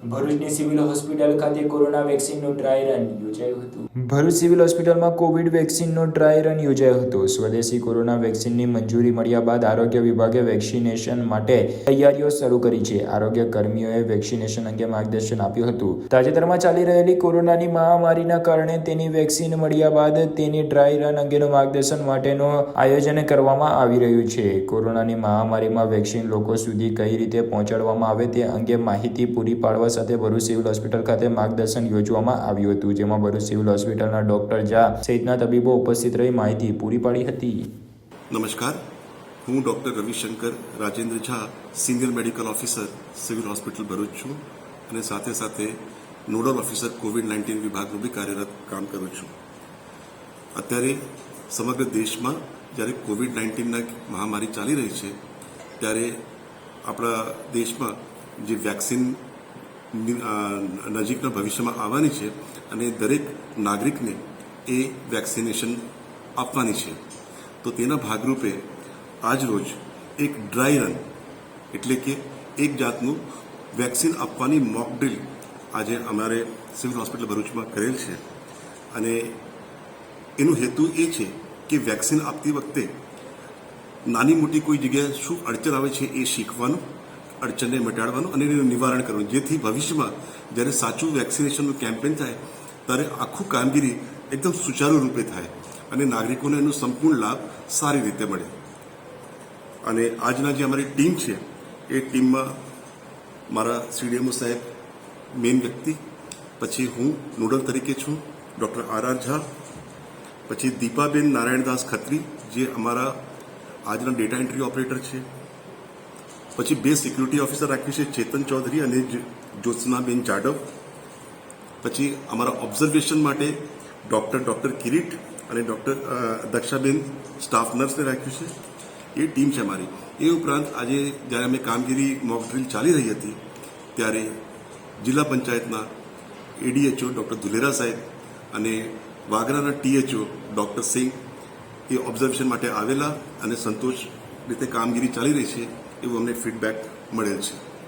ભરૂચની civil hospital ખાતે corona વેક્સિનનું dry run યોજાયું હતું. ભરૂચ સિવિલ હોસ્પિટલમાં કોવિડ વેક્સિનનો ડ્રાય રન યોજાયો હતો. સ્વદેશી કોરોના વેક્સિનની મંજૂરી મળ્યા બાદ આરોગ્ય વિભાગે વેક્સિનેશન માટે તૈયારીઓ શરૂ કરી છે. આરોગ્ય કર્મીઓએ વેક્સિનેશન અંગે માર્ગદર્શન આપ્યું હતું. તાજેતરમાં ચાલી રહેલી કોરોનાની મહામારીના કારણે તેની વેક્સિન મળ્યા બાદ તેની ડ્રાય રન અંગેનું માર્ગદર્શન માટેનું આયોજન કરવામાં આવી રહ્યું છે. કોરોનાની મહામારીમાં વેક્સિન લોકો સુધી કઈ રીતે પહોંચાડવામાં આવે તે અંગે માહિતી પૂરી પાડવા સાથે ભરૂચ સિવિલ હોસ્પિટલ ખાતે માર્ગદર્શન યોજવામાં આવ્યું હતું, જેમાં ભરૂચ સિવિલ હોસ્પિટલના ડોક્ટર ઝા સહિતના તબીબો ઉપસ્થિત રહી માહિતી પૂરી પાડી હતી. નમસ્કાર, હું doctor Ravishankar Rajendra Jha, senior medical officer civil hospital Bharuch છું અને સાથે સાથે નોડલ ઓફિસર કોવિડ-19 વિભાગનું બી કાર્યરત કામ કરું છું. અત્યારે સમગ્ર દેશમાં જ્યારે કોવિડ-19 મહામારી ચાલી રહી છે ત્યારે આપણા દેશમાં જે વેક્સિન નજીકના ભવિષ્યમાં આવવાની છે અને દરેક નાગરિકને એ વેક્સિનેશન આપવાની છે. તો તેના ભાગરૂપે આજ રોજ એક ડ્રાય રન એટલે કે એક જાતનું વેક્સિન આપવાની મોક ડ્રીલ આજે અમારે સિવિલ હોસ્પિટલ ભરૂચમાં કરેલ છે અને એનો હેતુ એ છે કે વેક્સિન આપતી વખતે નાની મોટી કોઈ જગ્યાએ શું અડચણ આવે છે એ શીખવાનું, અડચણને મટાડવાનું અને એનું નિવારણ કરવાનું, જેથી ભવિષ્યમાં જ્યારે સાચું વેક્સિનેશનનું કેમ્પેન થાય ત્યારે આખું કામગીરી એકદમ સુચારુ રૂપે થાય અને નાગરિકોને એનો સંપૂર્ણ લાભ સારી રીતે મળે. અને આજના જે અમારી ટીમ છે એ ટીમમાં મારા CDMO સાહેબ મેઇન વ્યક્તિ, પછી હું નોડલ તરીકે છું ડૉક્ટર RR ઝા, પછી દીપાબેન નારાયણદાસ ખત્રી જે અમારા આજના ડેટા એન્ટ્રી ઓપરેટર છે, પછી 2 સિક્યુરિટી ઓફિસર રાખ્યું છે ચેતન ચૌધરી અને જ્યોત્સનાબેન જાડવ, પછી અમારા ઓબ્ઝર્વેશન માટે ડૉક્ટર કિરીટ અને ડૉક્ટર દક્ષાબેન સ્ટાફ નર્સને રાખ્યું છે. એ ટીમ છે અમારી. એ ઉપરાંત આજે જ્યારે અમે કામગીરી મોક ડ્રીલ ચાલી રહી હતી ત્યારે જિલ્લા પંચાયતના ADHO ડૉક્ટર ધુલેરા સાહેબ અને વાગરાના THO ડૉક્ટર સિંહ એ ઓબ્ઝર્વેશન માટે આવેલા અને સંતોષ રીતે કામગીરી ચાલી રહી છે એવું અમને ફીડબેક મળેલ છે.